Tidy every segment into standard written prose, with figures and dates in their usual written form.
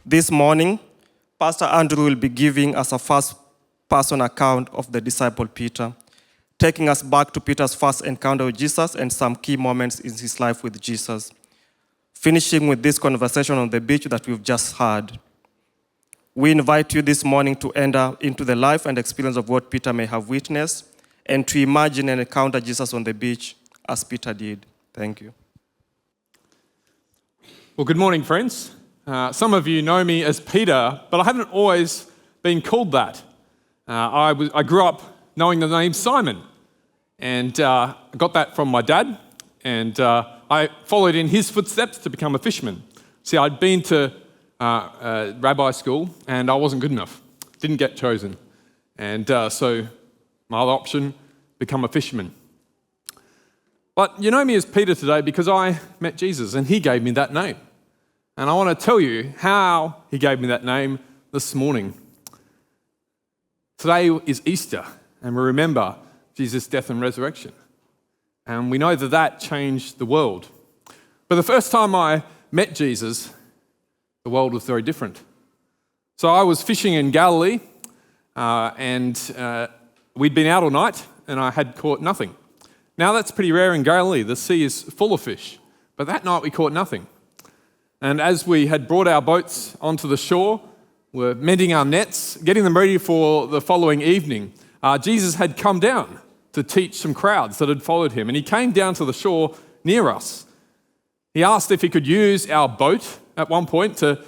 This morning, Pastor Andrew will be giving us a first-person account of the disciple Peter, taking us back to Peter's first encounter with Jesus and some key moments in his life with Jesus, finishing with this conversation on the beach that we've just had. We invite you this morning to enter into the life and experience of what Peter may have witnessed and to imagine and encounter Jesus on the beach as Peter did. Thank you. Well, good morning, friends. Some of you know me as Peter, but I haven't always been called that. I grew up knowing the name Simon, and I got that from my dad, and I followed in his footsteps to become a fisherman. See, I'd been to rabbi school, and I wasn't good enough. Didn't get chosen. And so my other option, become a fisherman. But you know me as Peter today because I met Jesus, and he gave me that name. And I want to tell you how he gave me that name this morning. Today is Easter, and we remember Jesus' death and resurrection. And we know that that changed the world. But the first time I met Jesus, the world was very different. So I was fishing in Galilee, and we'd been out all night, and I had caught nothing. Now that's pretty rare in Galilee. The sea is full of fish. But that night we caught nothing. And as we had brought our boats onto the shore, we're mending our nets, getting them ready for the following evening, Jesus had come down to teach some crowds that had followed him. And he came down to the shore near us. He asked if he could use our boat at one point to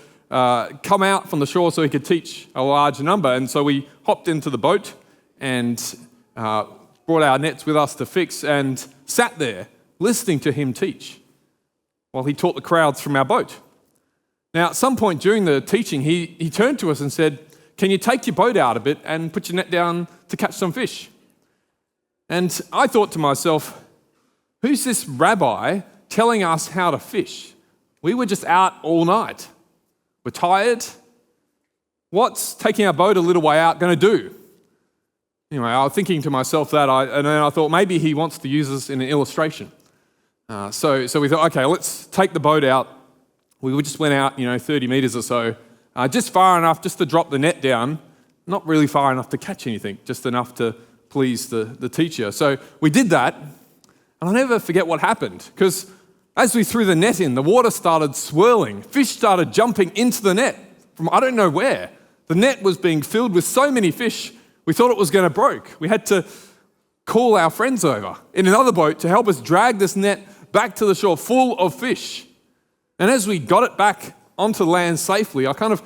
come out from the shore so he could teach a large number. And so we hopped into the boat and brought our nets with us to fix and sat there listening to him teach while he taught the crowds from our boat. Now, at some point during the teaching, he turned to us and said, "Can you take your boat out a bit and put your net down to catch some fish?" And I thought to myself, who's this rabbi telling us how to fish? We were just out all night. We're tired. What's taking our boat a little way out going to do? Anyway, I was thinking to myself that, and then I thought maybe he wants to use us in an illustration. So we thought, okay, let's take the boat out. We just went out, 30 metres or so, just far enough just to drop the net down, not really far enough to catch anything, just enough to please the teacher. So we did that, and I'll never forget what happened, because as we threw the net in, the water started swirling. Fish started jumping into the net from I don't know where. The net was being filled with so many fish, we thought it was going to break. We had to call our friends over in another boat to help us drag this net back to the shore full of fish. And as we got it back onto land safely, I kind of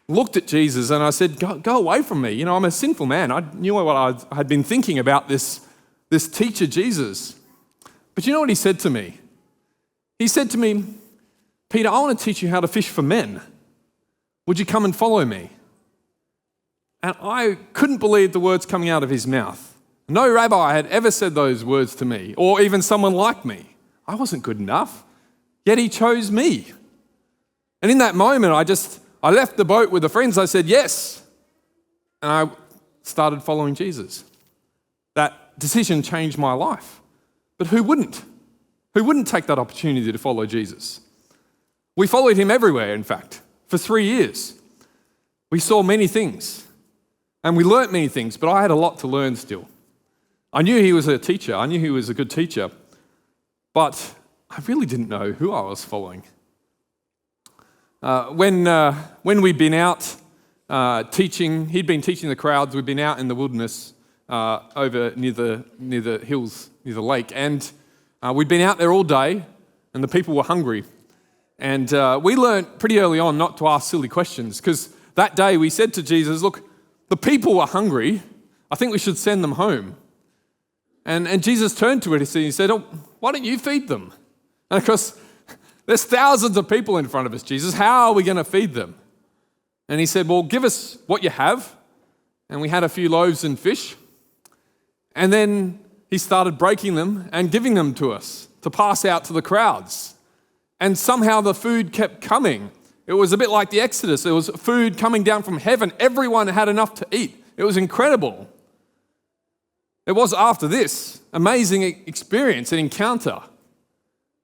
looked at Jesus and I said, go away from me. I'm a sinful man. I knew what I had been thinking about this teacher, Jesus. But you know what he said to me? He said to me, "Peter, I want to teach you how to fish for men. Would you come and follow me?" And I couldn't believe the words coming out of his mouth. No rabbi had ever said those words to me, or even someone like me. I wasn't good enough, yet he chose me. And in that moment, I left the boat with the friends. I said yes, and I started following Jesus. That decision changed my life. But who wouldn't? Who wouldn't take that opportunity to follow Jesus? We followed him everywhere, in fact, for 3 years. We saw many things, and we learnt many things, but I had a lot to learn still. I knew he was a teacher. I knew he was a good teacher, but I really didn't know who I was following. When we'd been out teaching, he'd been teaching the crowds. We'd been out in the wilderness over near the hills, near the lake, and we'd been out there all day, and the people were hungry. And we learned pretty early on not to ask silly questions, because that day we said to Jesus, "Look, the people were hungry. I think we should send them home." And Jesus turned to it and he said, "Oh, why don't you feed them?" And of course, there's thousands of people in front of us, Jesus. How are we going to feed them? And he said, "Well, give us what you have." And we had a few loaves and fish. And then he started breaking them and giving them to us to pass out to the crowds. And somehow the food kept coming. It was a bit like the Exodus. There was food coming down from heaven. Everyone had enough to eat. It was incredible. It was after this amazing experience and encounter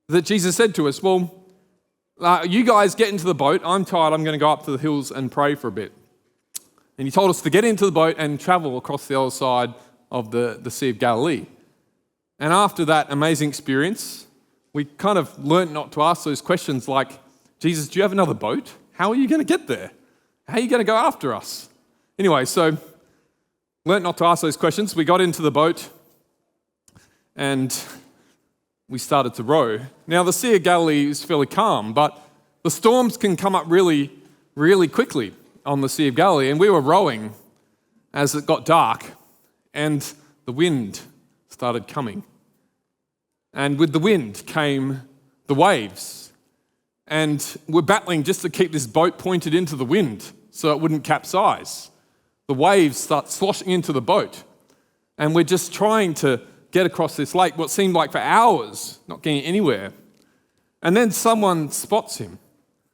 that Jesus said to us, "Well, You guys get into the boat. I'm tired. I'm going to go up to the hills and pray for a bit. And he told us to get into the boat and travel across the other side of the Sea of Galilee. And after that amazing experience, we kind of learnt not to ask those questions like, Jesus, do you have another boat? How are you going to get there? How are you going to go after us? Anyway, so learnt not to ask those questions. We got into the boat and we started to row. Now, the Sea of Galilee is fairly calm, but the storms can come up really, really quickly on the Sea of Galilee. And we were rowing as it got dark and the wind started coming. And with the wind came the waves. And we're battling just to keep this boat pointed into the wind so it wouldn't capsize. The waves start sloshing into the boat. And we're just trying to get across this lake, what seemed like for hours, not getting anywhere. And then someone spots him.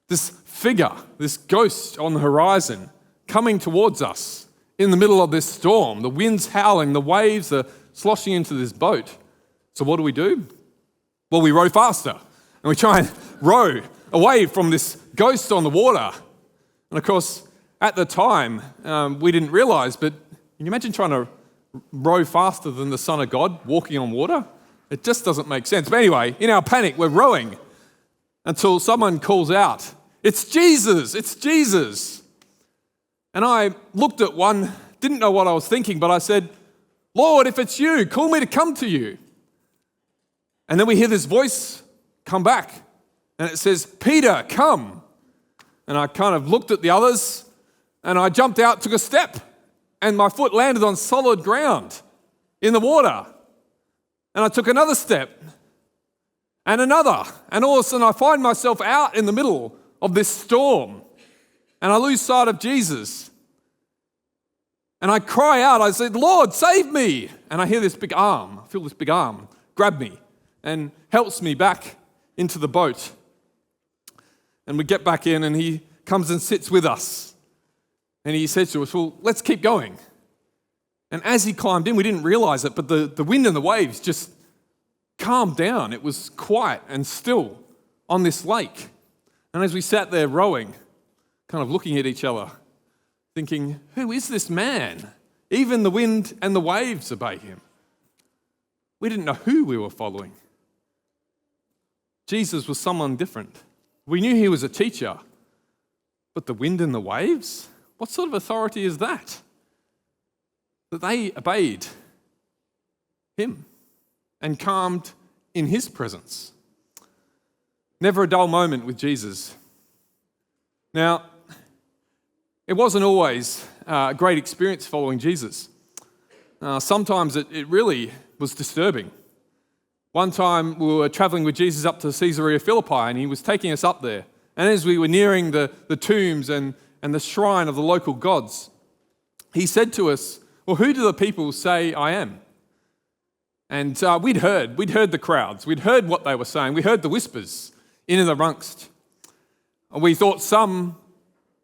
This figure, this ghost on the horizon, coming towards us in the middle of this storm. The wind's howling, the waves are sloshing into this boat. So what do? Well, we row faster. And we try and row away from this ghost on the water. And of course, at the time, we didn't realize, but can you imagine trying to row faster than the Son of God walking on water? It just doesn't make sense. But anyway, in our panic, we're rowing until someone calls out, "It's Jesus, it's Jesus." And I looked at one, didn't know what I was thinking, but I said, "Lord, if it's you, call me to come to you." And then we hear this voice come back, and it says, "Peter, come." And I kind of looked at the others, and I jumped out, took a step, and my foot landed on solid ground in the water. And I took another step, and another, and all of a sudden I find myself out in the middle of this storm, and I lose sight of Jesus. And I cry out, I said, "Lord, save me." And I hear this big arm, I feel this big arm grab me and helps me back into the boat. And we get back in and he comes and sits with us. And he said to us, "Well, let's keep going." And as he climbed in, we didn't realize it, but the wind and the waves just calmed down. It was quiet and still on this lake. And as we sat there rowing, kind of looking at each other, thinking, who is this man? Even the wind and the waves obey him. We didn't know who we were following. Jesus was someone different. We knew he was a teacher, but the wind and the waves? What sort of authority is that? That they obeyed him and calmed in his presence. Never a dull moment with Jesus. Now, it wasn't always a great experience following Jesus. Sometimes it really was disturbing. One time we were traveling with Jesus up to Caesarea Philippi and he was taking us up there. And as we were nearing the tombs and the shrine of the local gods, he said to us, "Well, who do the people say I am?" And we'd heard the crowds. We'd heard what they were saying. We heard the whispers in and amongst. We thought some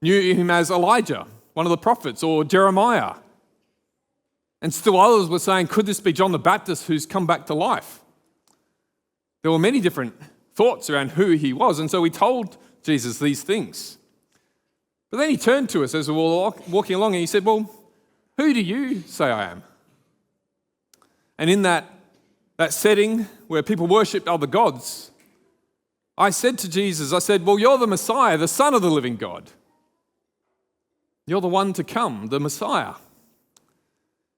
knew him as Elijah, one of the prophets, or Jeremiah. And still others were saying, could this be John the Baptist who's come back to life? There were many different thoughts around who he was, and so we told Jesus these things. But then he turned to us as we were walking along and he said, "Well, who do you say I am?" And in that setting where people worshipped other gods, I said to Jesus, "Well, you're the Messiah, the Son of the living God. You're the one to come, the Messiah."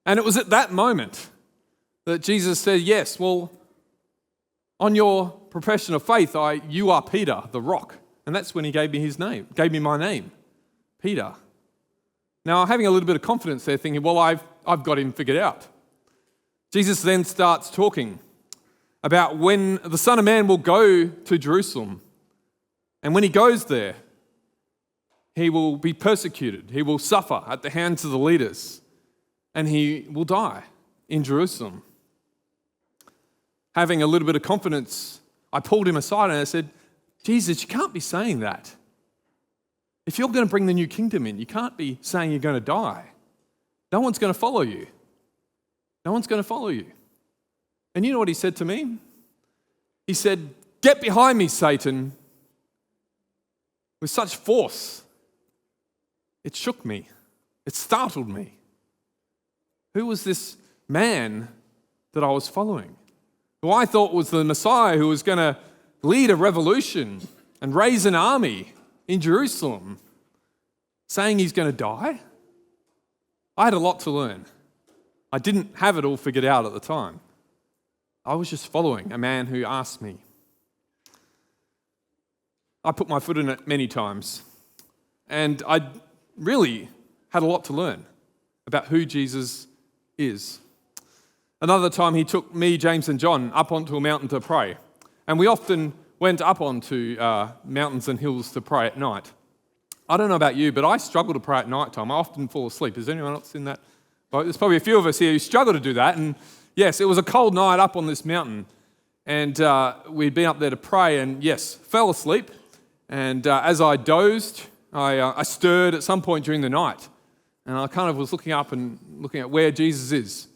And it was at that moment that Jesus said, "Yes, well, on your profession of faith, you are Peter, the rock." And that's when he gave me my name, Peter. Now, having a little bit of confidence there, thinking, well, I've got him figured out. Jesus then starts talking about when the Son of Man will go to Jerusalem. And when he goes there, he will be persecuted. He will suffer at the hands of the leaders. And he will die in Jerusalem. Having a little bit of confidence, I pulled him aside and I said, "Jesus, you can't be saying that. If you're going to bring the new kingdom in, you can't be saying you're going to die. No one's going to follow you. No one's going to follow you." And you know what he said to me? He said, "Get behind me, Satan. with such force. It shook me. It startled me. Who was this man that I was following? Who I thought was the Messiah who was going to lead a revolution and raise an army in Jerusalem, saying he's going to die? I had a lot to learn. I didn't have it all figured out at the time. I was just following a man who asked me. I put my foot in it many times, and I really had a lot to learn about who Jesus is. Another time he took me, James and John up onto a mountain to pray, and we often went up onto mountains and hills to pray at night. I don't know about you, but I struggle to pray at night time. I often fall asleep. Is anyone else in that boat? There's probably a few of us here who struggle to do that, and yes, it was a cold night up on this mountain, and we'd been up there to pray, and yes, fell asleep. And as I dozed, I stirred at some point during the night, and I kind of was looking up and looking at where Jesus is.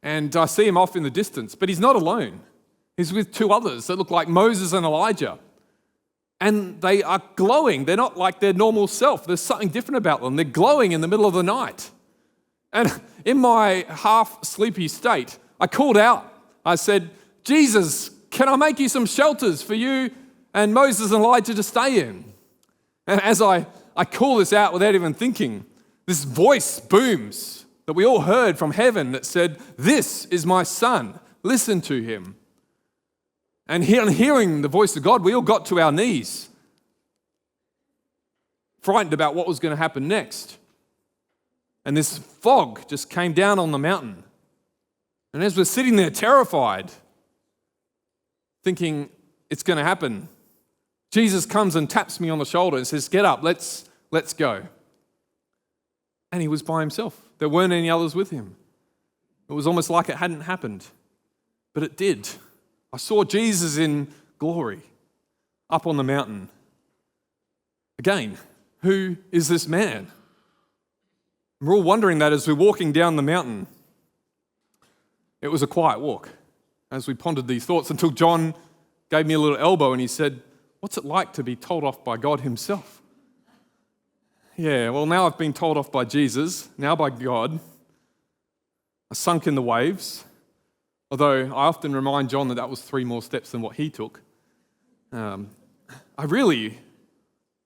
And I see him off in the distance, but he's not alone. He's with two others that look like Moses and Elijah. And they are glowing. They're not like their normal self. There's something different about them. They're glowing in the middle of the night. And in my half-sleepy state, I called out. I said, Jesus, can I make you some shelters for you and Moses and Elijah to stay in? And as I call this out without even thinking, this voice booms that we all heard from heaven that said, "This is my son, listen to him." And hearing the voice of God, we all got to our knees, frightened about what was going to happen next. And this fog just came down on the mountain. And as we're sitting there terrified, thinking it's going to happen, Jesus comes and taps me on the shoulder and says, "Get up, let's go." And he was by himself. There weren't any others with him. It was almost like it hadn't happened, but it did. I saw Jesus in glory up on the mountain. Again, who is this man? We're all wondering that as we're walking down the mountain. It was a quiet walk as we pondered these thoughts until John gave me a little elbow and he said, "What's it like to be told off by God himself?" Yeah, well, now I've been told off by Jesus, now by God. I sunk in the waves, although I often remind John that was 3 more steps than what he took. I really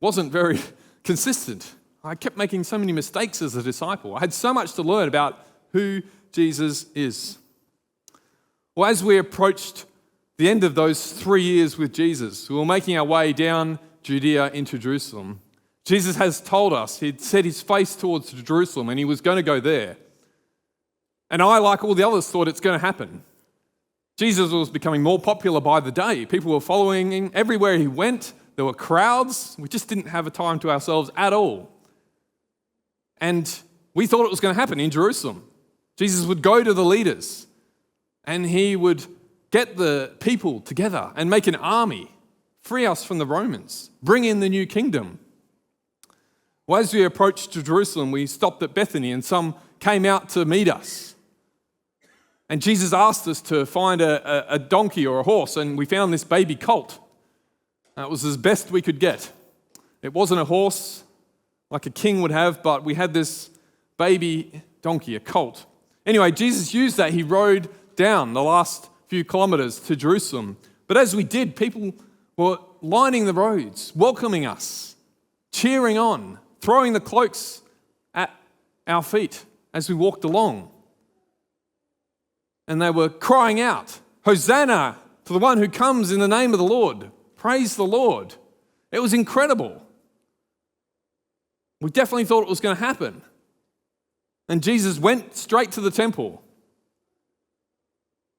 wasn't very consistent. I kept making so many mistakes as a disciple. I had so much to learn about who Jesus is. Well, as we approached the end of those 3 years with Jesus, we were making our way down Judea into Jerusalem. Jesus has told us, he'd set his face towards Jerusalem and he was going to go there. And I, like all the others, thought it's going to happen. Jesus was becoming more popular by the day. People were following him everywhere he went. There were crowds. We just didn't have a time to ourselves at all. And we thought it was going to happen in Jerusalem. Jesus would go to the leaders and he would get the people together and make an army, free us from the Romans, bring in the new kingdom. Well, as we approached Jerusalem, we stopped at Bethany and some came out to meet us. And Jesus asked us to find a donkey or a horse, and we found this baby colt. It was as best we could get. It wasn't a horse like a king would have, but we had this baby donkey, a colt. Anyway, Jesus used that. He rode down the last few kilometers to Jerusalem. But as we did, people were lining the roads, welcoming us, cheering on, throwing the cloaks at our feet as we walked along. And they were crying out, "Hosanna to the one who comes in the name of the Lord. Praise the Lord." It was incredible. We definitely thought it was going to happen. And Jesus went straight to the temple.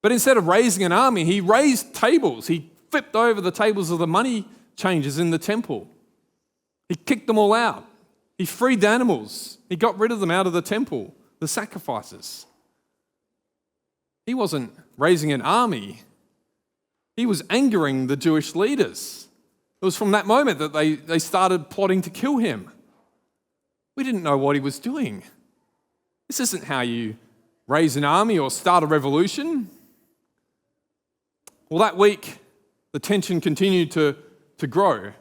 But instead of raising an army, he raised tables. He flipped over the tables of the money changers in the temple. He kicked them all out. He freed the animals. He got rid of them out of the temple, the sacrifices. He wasn't raising an army. He was angering the Jewish leaders. It was from that moment that they started plotting to kill him. We didn't know what he was doing. This isn't how you raise an army or start a revolution. Well, that week, the tension continued to grow.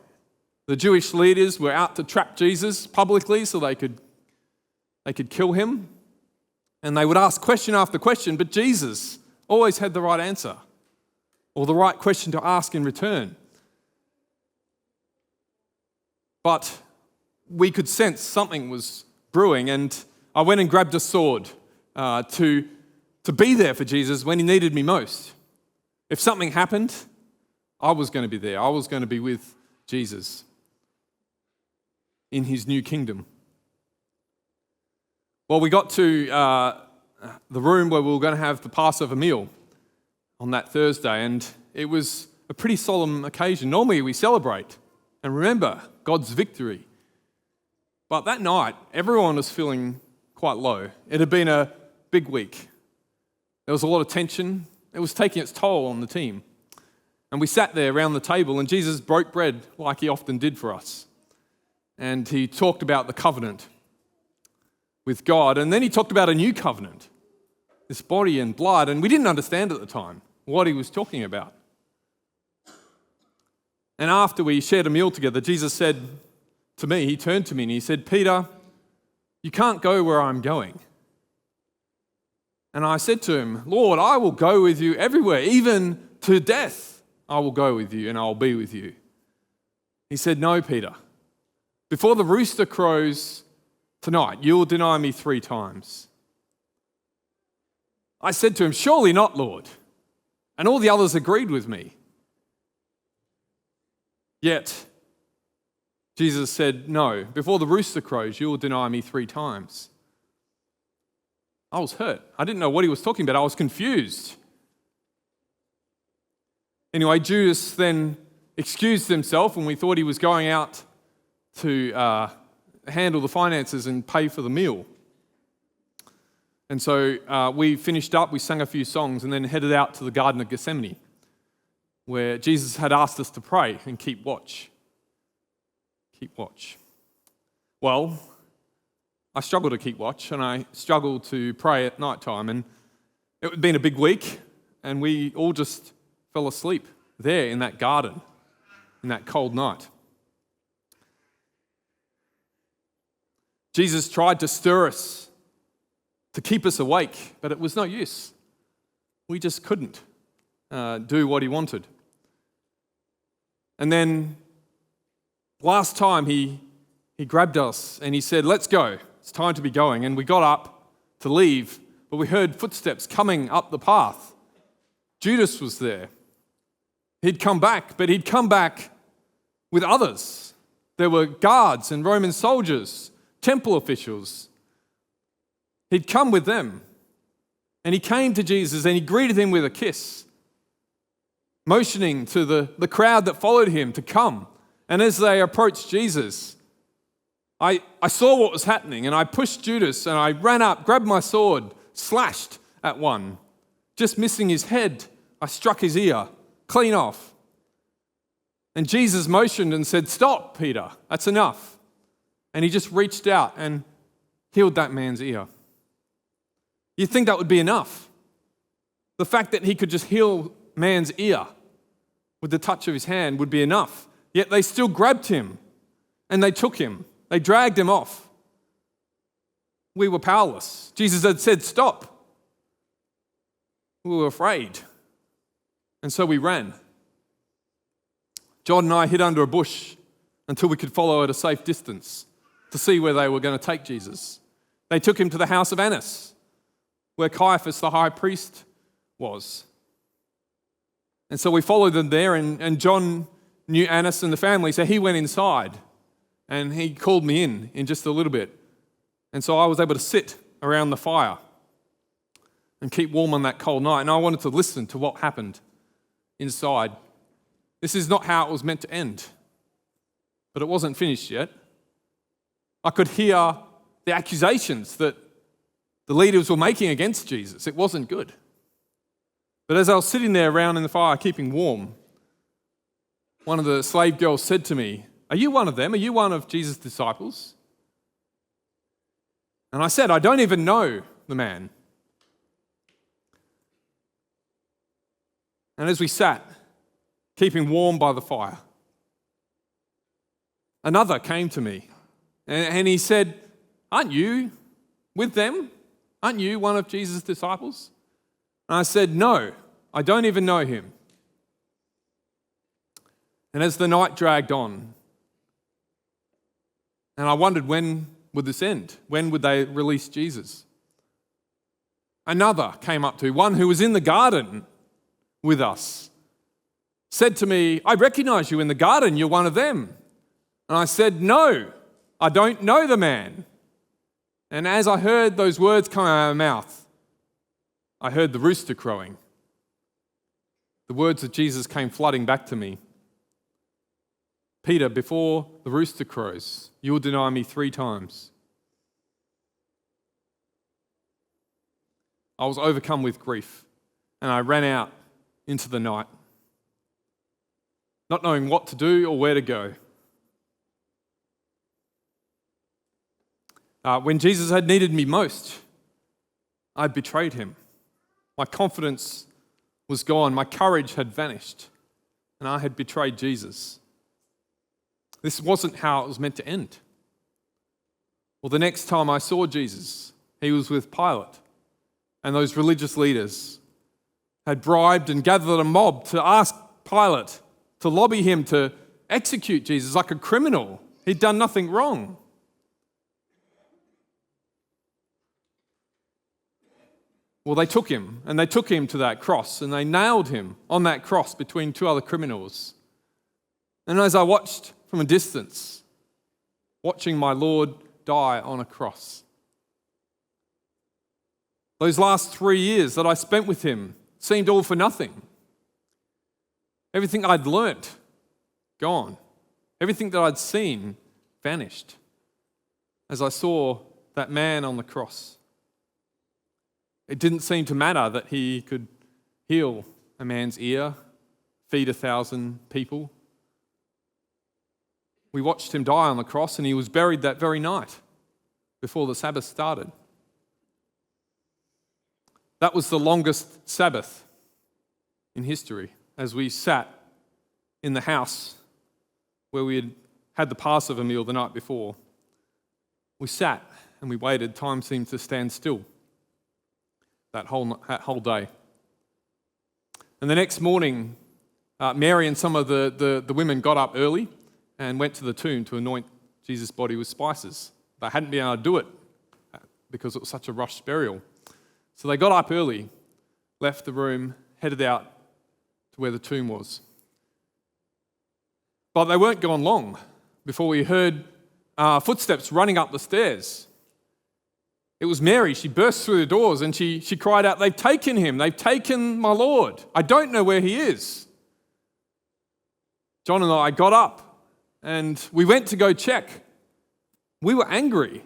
The Jewish leaders were out to trap Jesus publicly so they could kill him. And they would ask question after question, but Jesus always had the right answer or the right question to ask in return. But we could sense something was brewing, and I went and grabbed a sword to be there for Jesus when he needed me most. If something happened, I was going to be there. I was going to be with Jesus in his new kingdom. Well, we got to the room where we were going to have the Passover meal on that Thursday, and it was a pretty solemn occasion. Normally we celebrate and remember God's victory. But that night, everyone was feeling quite low. It had been a big week. There was a lot of tension. It was taking its toll on the team. And we sat there around the table, and Jesus broke bread like he often did for us. And he talked about the covenant with God. And then he talked about a new covenant, this body and blood. And we didn't understand at the time what he was talking about. And after we shared a meal together, Jesus said to me, he turned to me and he said, "Peter, you can't go where I'm going." And I said to him, "Lord, I will go with you everywhere, even to death. I will go with you and I'll be with you." He said, "No, Peter, before the rooster crows tonight, you'll deny me 3 times. I said to him, "Surely not, Lord." And all the others agreed with me. Yet, Jesus said, "No, before the rooster crows, you will deny me 3 times. I was hurt. I didn't know what he was talking about. I was confused. Anyway, Judas then excused himself, and we thought he was going out to handle the finances and pay for the meal. And so we finished up, we sang a few songs, and then headed out to the Garden of Gethsemane, where Jesus had asked us to pray and keep watch. Keep watch. Well, I struggled to keep watch, and I struggled to pray at night time, and it had been a big week, and we all just fell asleep there in that garden, in that cold night. Jesus tried to stir us, to keep us awake, but it was no use. We just couldn't do what he wanted. And then last time he grabbed us and he said, "Let's go. It's time to be going." And we got up to leave, but we heard footsteps coming up the path. Judas was there. He'd come back, but he'd come back with others. There were guards and Roman soldiers, temple officials. He'd come with them. And he came to Jesus and he greeted him with a kiss, motioning to the crowd that followed him to come. And as they approached Jesus, I saw what was happening, and I pushed Judas, and I ran up, grabbed my sword, slashed at one. Just missing his head, I struck his ear, clean off. And Jesus motioned and said, "Stop, Peter, that's enough." And he just reached out and healed that man's ear. You'd think that would be enough. The fact that he could just heal man's ear with the touch of his hand would be enough. Yet they still grabbed him and they took him. They dragged him off. We were powerless. Jesus had said, "Stop." We were afraid. And so we ran. John and I hid under a bush until we could follow at a safe distance to see where they were going to take Jesus. They took him to the house of Annas, where Caiaphas, the high priest, was. And so we followed them there, and John knew Annas and the family, so he went inside, and he called me in just a little bit. And so I was able to sit around the fire and keep warm on that cold night, and I wanted to listen to what happened inside. This is not how it was meant to end, but it wasn't finished yet. I could hear the accusations that the leaders were making against Jesus. It wasn't good. But as I was sitting there around in the fire, keeping warm, one of the slave girls said to me, "Are you one of them? Are you one of Jesus' disciples?" And I said, "I don't even know the man." And as we sat, keeping warm by the fire, another came to me and he said, "Aren't you with them? Aren't you one of Jesus' disciples?" And I said, "No, I don't even know him." And as the night dragged on, and I wondered, when would this end? When would they release Jesus? Another came up to me, one who was in the garden with us, said to me, "I recognize you in the garden, you're one of them." And I said, "No, I don't know the man." And as I heard those words come out of my mouth, I heard the rooster crowing. The words of Jesus came flooding back to me. "Peter, before the rooster crows, you'll deny me 3 times. I was overcome with grief, and I ran out into the night, not knowing what to do or where to go. When Jesus had needed me most, I betrayed him. My confidence was gone, my courage had vanished, and I had betrayed Jesus. This wasn't how it was meant to end. Well, the next time I saw Jesus, he was with Pilate, and those religious leaders had bribed and gathered a mob to ask Pilate to lobby him to execute Jesus like a criminal. He'd done nothing wrong. Well, they took him, and they took him to that cross, and they nailed him on that cross between 2 other criminals. And as I watched from a distance, watching my Lord die on a cross, those last 3 years that I spent with him seemed all for nothing. Everything I'd learnt, gone. Everything that I'd seen, vanished as I saw that man on the cross. It didn't seem to matter that he could heal a man's ear, feed 1,000 people. We watched him die on the cross, and he was buried that very night before the Sabbath started. That was the longest Sabbath in history, as we sat in the house where we had the Passover meal the night before. We sat and we waited. Time seemed to stand still that whole day. And the next morning, Mary and some of the women got up early and went to the tomb to anoint Jesus' body with spices. They hadn't been able to do it because it was such a rushed burial. So they got up early, left the room, headed out to where the tomb was. But they weren't gone long before we heard footsteps running up the stairs. It was Mary. She burst through the doors and she cried out, "They've taken him. They've taken my Lord. I don't know where he is." John and I got up and we went to go check. We were angry.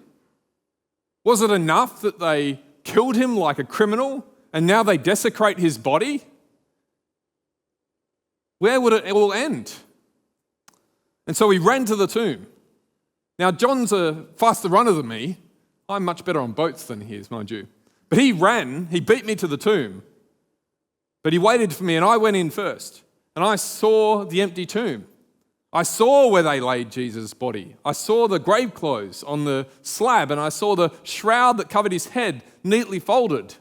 Was it enough that they killed him like a criminal and now they desecrate his body? Where would it all end? And so we ran to the tomb. Now, John's a faster runner than me. I'm much better on boats than he is, mind you. But he ran, he beat me to the tomb. But he waited for me and I went in first. And I saw the empty tomb. I saw where they laid Jesus' body. I saw the grave clothes on the slab and I saw the shroud that covered his head neatly folded.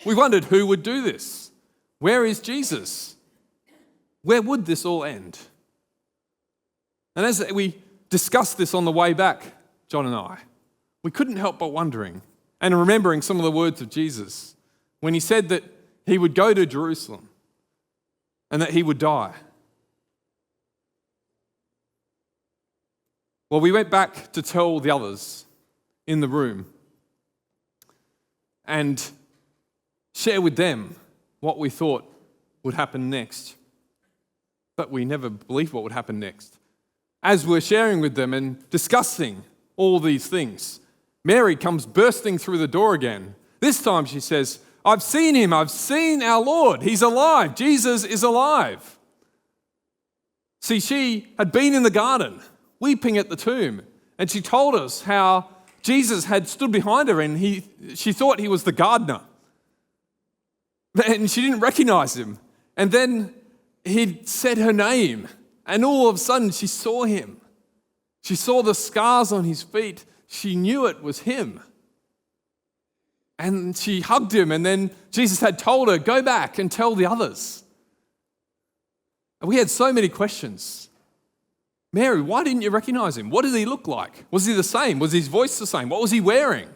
We wondered who would do this. Where is Jesus? Where would this all end? And as we discussed this on the way back, John and I, we couldn't help but wondering and remembering some of the words of Jesus when he said that he would go to Jerusalem and that he would die. Well, we went back to tell the others in the room and share with them what we thought would happen next. But we never believed what would happen next. As we're sharing with them and discussing all these things, Mary comes bursting through the door again. This time she says, "I've seen him. I've seen our Lord. He's alive. Jesus is alive." See, she had been in the garden, weeping at the tomb, and she told us how Jesus had stood behind her and she thought he was the gardener. And she didn't recognize him. And then he'd said her name, and all of a sudden she saw him. She saw the scars on his feet. She knew it was him. And she hugged him, and then Jesus had told her, go back and tell the others. And we had so many questions. Mary, why didn't you recognize him? What did he look like? Was he the same? Was his voice the same? What was he wearing?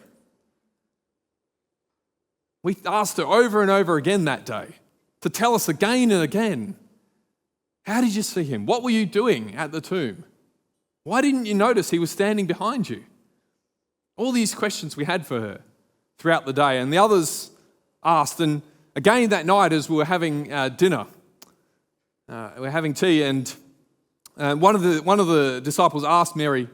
We asked her over and over again that day to tell us again and again, how did you see him? What were you doing at the tomb? Why didn't you notice he was standing behind you? All these questions we had for her throughout the day, and the others asked. And again that night as we were having dinner, we were having tea, and one of the disciples asked Mary,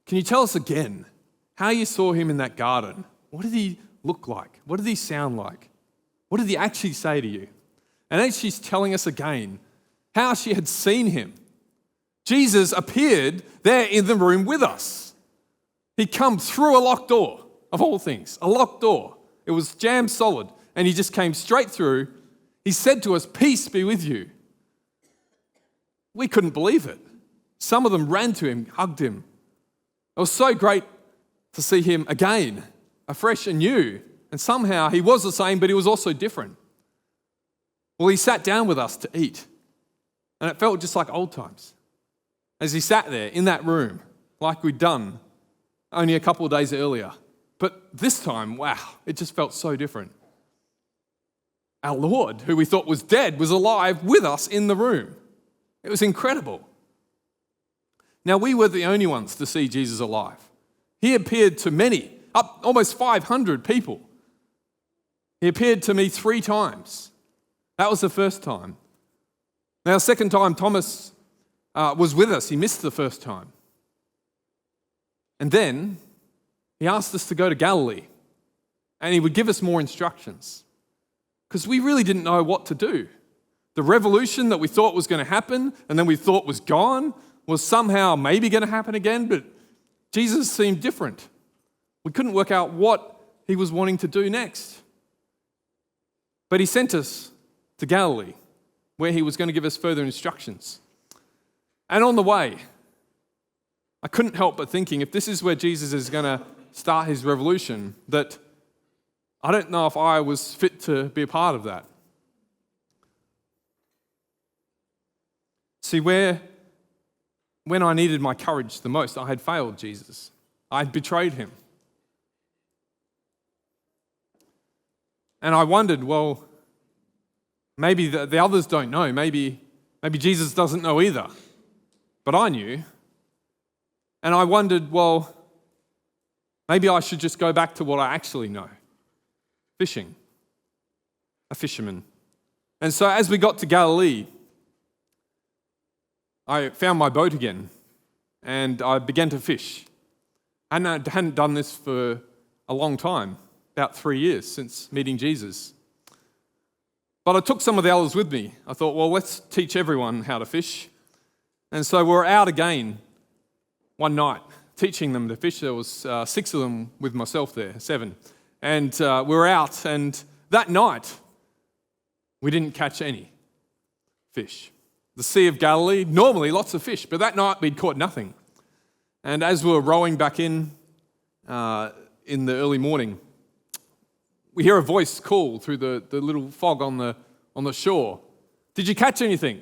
can you tell us again how you saw him in that garden? What did he look like? What did he sound like? What did he actually say to you? And then she's telling us again how she had seen him. Jesus appeared there in the room with us. He'd come through a locked door, of all things, a locked door. It was jammed solid, and he just came straight through. He said to us, peace be with you. We couldn't believe it. Some of them ran to him, hugged him. It was so great to see him again, afresh and new. And somehow he was the same, but he was also different. Well, he sat down with us to eat, and it felt just like old times. As he sat there in that room, like we'd done only a couple of days earlier. But this time, wow, it just felt so different. Our Lord, who we thought was dead, was alive with us in the room. It was incredible. Now, we were the only ones to see Jesus alive. He appeared to many, up almost 500 people. He appeared to me 3 times. That was the first time. Now, the second time, Thomas was with us. He missed the first time. And then he asked us to go to Galilee, and he would give us more instructions because we really didn't know what to do. The revolution that we thought was going to happen and then we thought was gone was somehow maybe going to happen again, but Jesus seemed different. We couldn't work out what he was wanting to do next. But he sent us to Galilee, where he was going to give us further instructions. And on the way, I couldn't help but thinking, if this is where Jesus is going to start his revolution, that I don't know if I was fit to be a part of that. See, when I needed my courage the most, I had failed Jesus. I had betrayed him. And I wondered, well, maybe the others don't know. Maybe Jesus doesn't know either. But I knew. And I wondered, well, maybe I should just go back to what I actually know. Fishing. A fisherman. And so as we got to Galilee, I found my boat again and I began to fish. I hadn't done this for a long time, about 3 years since meeting Jesus. But I took some of the others with me. I thought, well, let's teach everyone how to fish. And so we were out again one night, teaching them to fish. There was 6 of them with myself there, 7. And we were out, and that night, we didn't catch any fish. The Sea of Galilee, normally lots of fish, but that night we'd caught nothing. And as we were rowing back in the early morning, we hear a voice call through the little fog on the shore. Did you catch anything?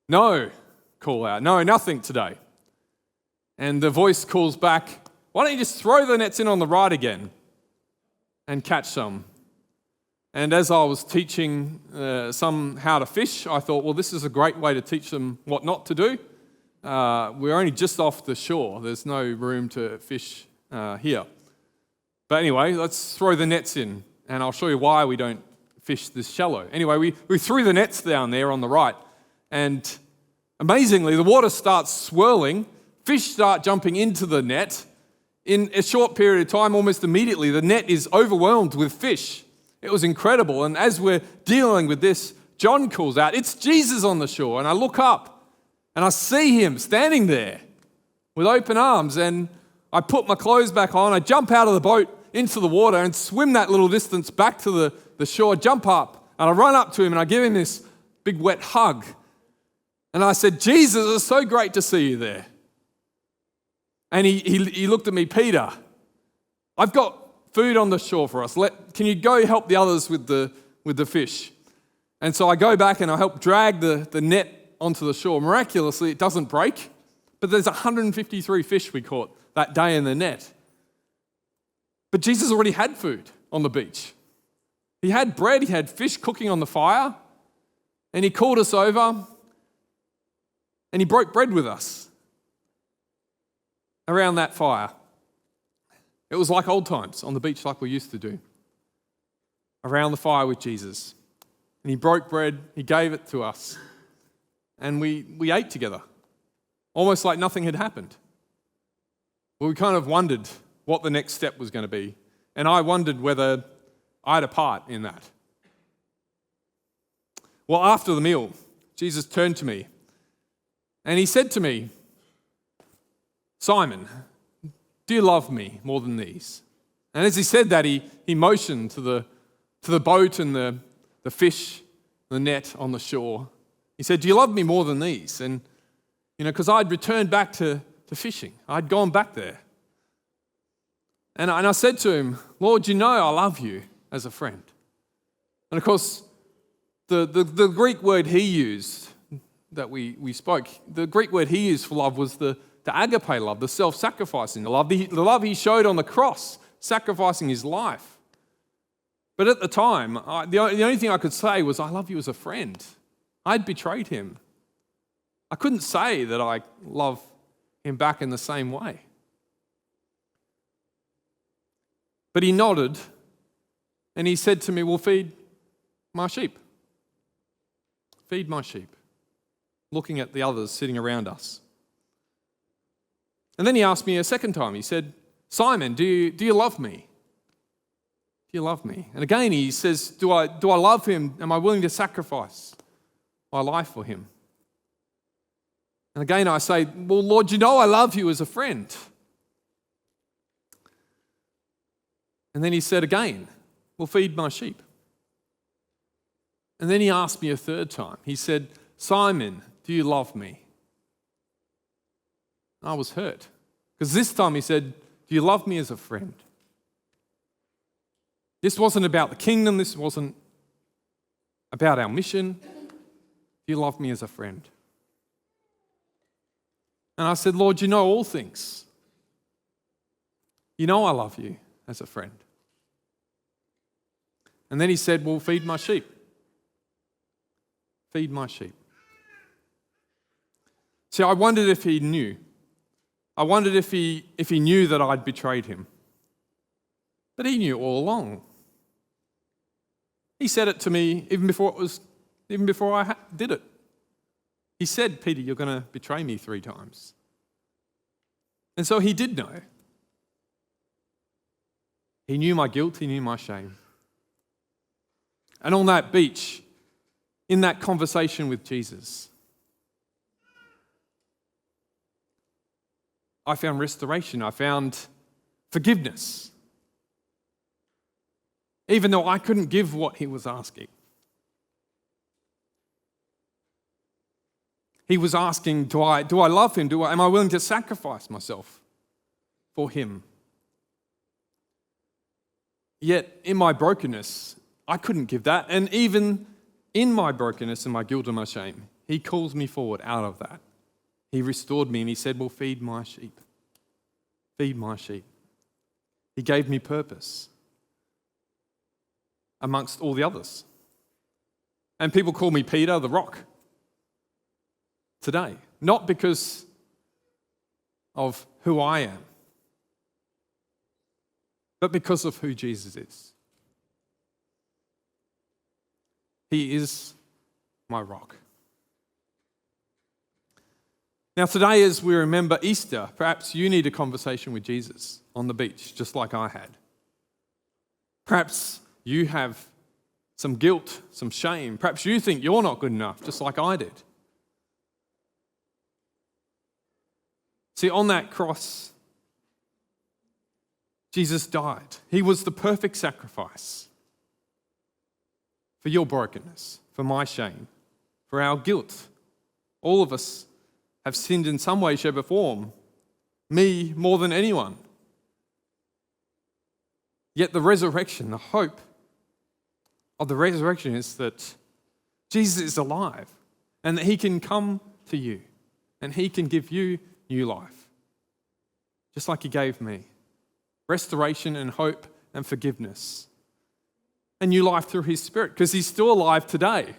No, call out. No, nothing today. And the voice calls back, why don't you just throw the nets in on the right again and catch some? And as I was teaching some how to fish, I thought, well, this is a great way to teach them what not to do. We're only just off the shore. There's no room to fish here. But anyway, let's throw the nets in, and I'll show you why we don't fish this shallow. Anyway, we threw the nets down there on the right, and amazingly, the water starts swirling. Fish start jumping into the net. In a short period of time, almost immediately, the net is overwhelmed with fish. It was incredible. And as we're dealing with this, John calls out, it's Jesus on the shore. And I look up and I see him standing there with open arms. And I put my clothes back on. I jump out of the boat into the water and swim that little distance back to the shore, jump up. And I run up to him and I give him this big wet hug. And I said, Jesus, it's so great to see you there. And he looked at me, Peter, I've got food on the shore for us. Can you go help the others with the fish? And so I go back and I help drag the net onto the shore. Miraculously, it doesn't break, but there's 153 fish we caught that day in the net. But Jesus already had food on the beach. He had bread, he had fish cooking on the fire, and he called us over and he broke bread with us around that fire. It was like old times on the beach, like we used to do, around the fire with Jesus. And he broke bread, he gave it to us, and we ate together, almost like nothing had happened. Well, we kind of wondered what the next step was going to be, and I wondered whether I had a part in that. Well, after the meal, Jesus turned to me, and he said to me, Simon, do you love me more than these? And as he said that, he motioned to the boat and the fish, the net on the shore. He said, do you love me more than these? And, because I'd returned back to fishing. I'd gone back there. And I said to him, Lord, you know I love you as a friend. And of course, the Greek word he used that we spoke, the Greek word he used for love was the agape love, the self-sacrificing love, the love he showed on the cross, sacrificing his life. But at the time, the only thing I could say was, I love you as a friend. I'd betrayed him. I couldn't say that I love him back in the same way. But he nodded and he said to me, well, feed my sheep. Feed my sheep. Looking at the others sitting around us. And then he asked me a second time. He said, Simon, do you love me? Do you love me? And again he says, do I love him? Am I willing to sacrifice my life for him? And again I say, well, Lord, you know I love you as a friend. And then he said again, well, feed my sheep. And then he asked me a third time. He said, Simon, do you love me? And I was hurt. Because this time he said, do you love me as a friend? This wasn't about the kingdom. This wasn't about our mission. Do you love me as a friend? And I said, Lord, you know all things. You know I love you as a friend. And then he said, well, feed my sheep. Feed my sheep. See, I wondered if he knew. I wondered if he knew that I'd betrayed him. But he knew all along. He said it to me even before I did it. He said, Peter, you're going to betray me 3 times. And so he did know. He knew my guilt, he knew my shame. And on that beach, in that conversation with Jesus, I found restoration. I found forgiveness. Even though I couldn't give what he was asking. He was asking, do I love him? Am I willing to sacrifice myself for him? Yet in my brokenness, I couldn't give that. And even in my brokenness and my guilt and my shame, he calls me forward out of that. He restored me and he said, well, feed my sheep. Feed my sheep. He gave me purpose amongst all the others. And people call me Peter the Rock today. Not because of who I am, but because of who Jesus is. He is my rock. Now today, as we remember Easter, perhaps you need a conversation with Jesus on the beach, just like I had. Perhaps you have some guilt, some shame. Perhaps you think you're not good enough, just like I did. See, on that cross, Jesus died. He was the perfect sacrifice for your brokenness, for my shame, for our guilt. All of us have sinned in some way, shape, or form. me more than anyone. Yet the resurrection, the hope of the resurrection is that Jesus is alive and that he can come to you and he can give you new life, just like he gave me. Restoration and hope and forgiveness. And new life through his Spirit, because he's still alive today.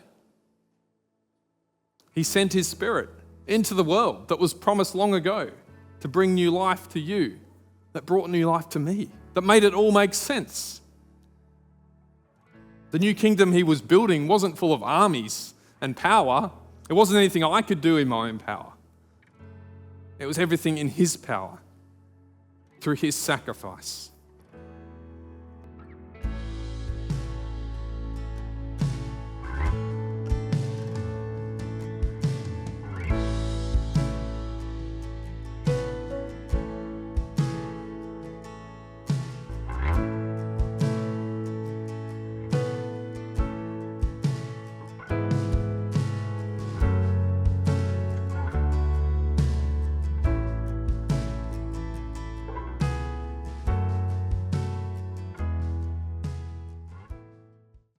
He sent his Spirit into the world that was promised long ago to bring new life to you, that brought new life to me, that made it all make sense. The new kingdom he was building wasn't full of armies and power. It wasn't anything I could do in my own power. It was everything in his power through his sacrifice.